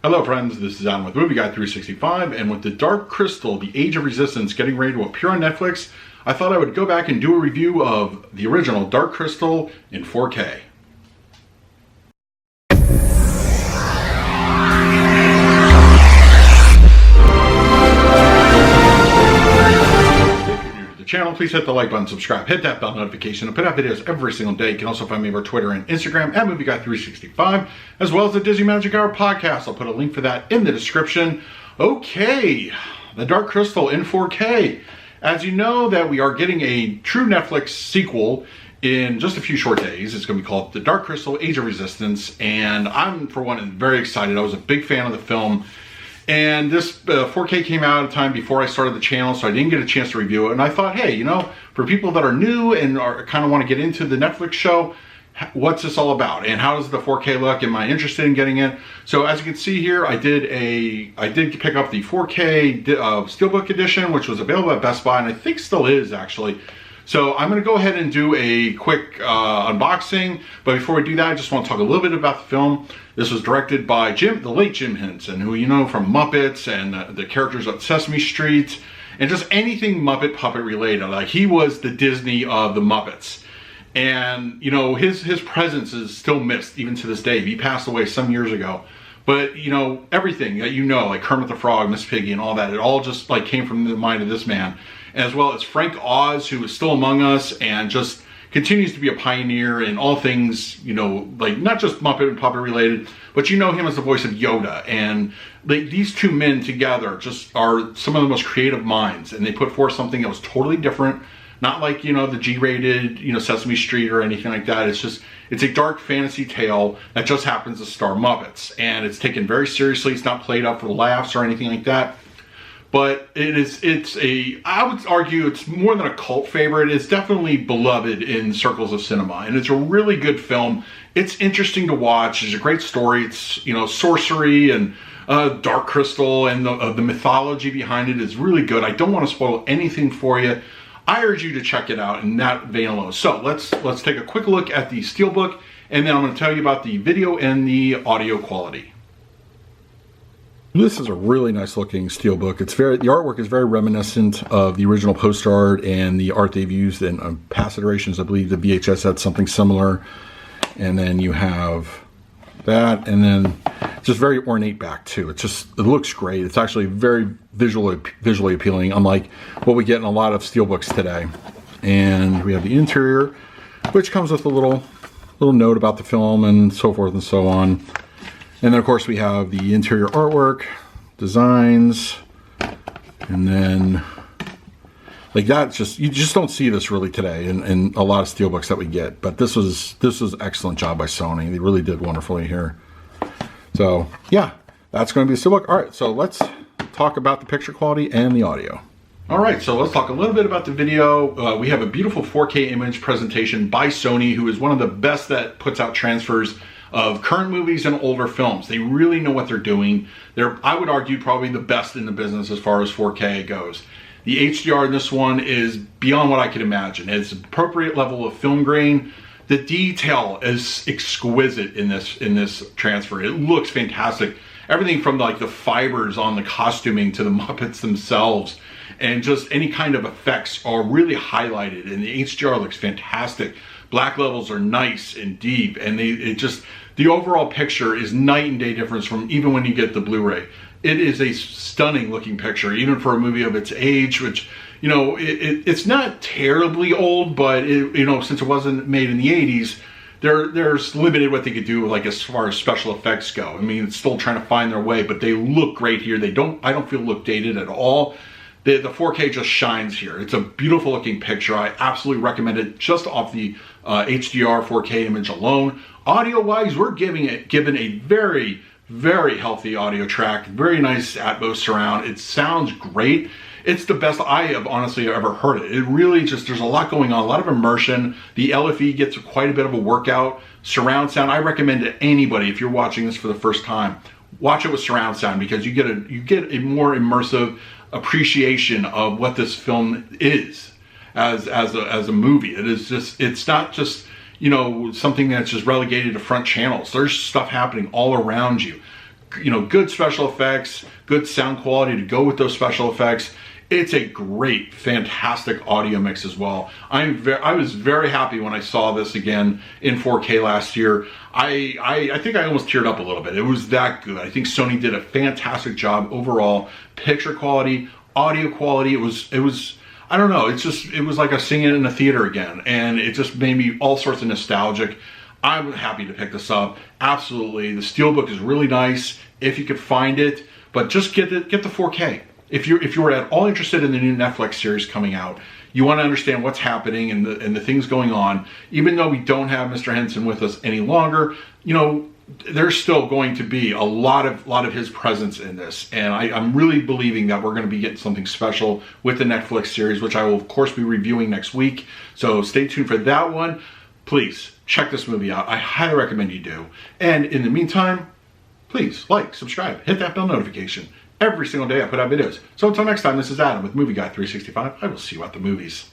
Hello friends, this is Adam with Movie Guy 365, and with The Dark Crystal, The Age of Resistance getting ready to appear on Netflix, I thought I would go back and do a review of the original Dark Crystal in 4K. Channel, please hit the like button, subscribe, hit that bell notification. I put out videos every single day. You can also find me over Twitter and Instagram at MovieGuy365, as well as the Disney Magic Hour podcast. I'll put a link for that in the description. Okay, The Dark Crystal in 4K. As you know, that we are getting a true Netflix sequel in just a few short days. It's going to be called The Dark Crystal, Age of Resistance, and I'm, for one, very excited. I was a big fan of the film. And this 4K came out at a time before I started the channel, so I didn't get a chance to review it. And I thought, hey, you know, for people that are new and are kind of want to get into the Netflix show, what's this all about? And how does the 4K look? Am I interested in getting it? So as you can see here, I did pick up the 4K Steelbook edition, which was available at Best Buy, and I think still is actually. So I'm going to go ahead and do a quick unboxing, but before we do that, I just want to talk a little bit about the film. This was directed by the late Jim Henson, who you know from Muppets and the characters on Sesame Street, and just anything Muppet puppet related. Like, he was the Disney of the Muppets. And, you know, his presence is still missed even to this day. He passed away some years ago. But, you know, everything that you know, like Kermit the Frog, Miss Piggy, and all that, it all just like came from the mind of this man. As well as Frank Oz, who is still among us and just continues to be a pioneer in all things, you know, like not just Muppet and puppet related, but you know him as the voice of Yoda. And these two men together just are some of the most creative minds, and they put forth something that was totally different. Not like, you know, the G-rated, you know, Sesame Street or anything like that. It's a dark fantasy tale that just happens to star Muppets. And it's taken very seriously. It's not played up for laughs or anything like that. But I would argue it's more than a cult favorite. It's definitely beloved in circles of cinema. And it's a really good film. It's interesting to watch. It's a great story. It's, you know, sorcery and Dark Crystal, and the mythology behind it is really good. I don't want to spoil anything for you. I urge you to check it out in that vein alone. So let's take a quick look at the Steelbook, and then I'm going to tell you about the video and the audio quality. This is a really nice looking Steelbook. The artwork is very reminiscent of the original poster art and the art they've used in past iterations. I believe the VHS had something similar. And then you have that, and then just very ornate back too. It looks great. It's actually very visually appealing, unlike what we get in a lot of Steelbooks today. And we have the interior, which comes with a little note about the film and so forth and so on. And then of course we have the interior artwork, designs, and then like that, you just don't see this really today in a lot of Steelbooks that we get. But this was an excellent job by Sony. They really did wonderfully here. So yeah, that's going to be the Steelbook. All right, so let's talk about the picture quality and the audio. All right, so let's talk a little bit about the video. We have a beautiful 4K image presentation by Sony, who is one of the best that puts out transfers of current movies and older films. They really know what they're doing. They're, I would argue, probably the best in the business as far as 4K goes. The HDR in this one is beyond what I could imagine. It's an appropriate level of film grain. The detail is exquisite in this transfer. It looks fantastic. Everything from like the fibers on the costuming to the Muppets themselves, and just any kind of effects are really highlighted, and the HDR looks fantastic. Black levels are nice and deep, and the overall picture is night and day difference from even when you get the Blu-ray. It is a stunning looking picture, even for a movie of its age, which, you know, it's not terribly old, but you know, since it wasn't made in the 80s, there's limited what they could do, like as far as special effects go. I mean, it's still trying to find their way, but they look great here. I don't feel look dated at all. The 4K just shines here. It's a beautiful looking picture. I absolutely recommend it just off the HDR 4K image alone. Audio wise, we're given a very, very healthy audio track. Very nice Atmos surround. It sounds great. It's the best I have honestly ever heard it. It really there's a lot going on, a lot of immersion. The LFE gets quite a bit of a workout. Surround sound, I recommend to anybody, if you're watching this for the first time, watch it with surround sound, because you get a more immersive appreciation of what this film is as a movie. It's not just, you know, something that's just relegated to front channels. There's stuff happening all around you. good special effects, good sound quality to go with those special effects. It's a great, fantastic audio mix as well. I was very happy when I saw this again in 4K last year. I think I almost teared up a little bit. It was that good. I think Sony did a fantastic job overall. Picture quality, audio quality. It was I don't know. It was like I was singing in a theater again, and it just made me all sorts of nostalgic. I'm happy to pick this up. Absolutely. The Steelbook is really nice if you could find it, but just get the 4K. If you're at all interested in the new Netflix series coming out, you want to understand what's happening and the things going on, even though we don't have Mr. Henson with us any longer, there's still going to be a lot of his presence in this. And I'm really believing that we're going to be getting something special with the Netflix series, which I will of course be reviewing next week. So stay tuned for that one. Please check this movie out. I highly recommend you do. And in the meantime, please like, subscribe, hit that bell notification. Every single day I put out videos. So until next time, this is Adam with Movie Guy 365. I will see you at the movies.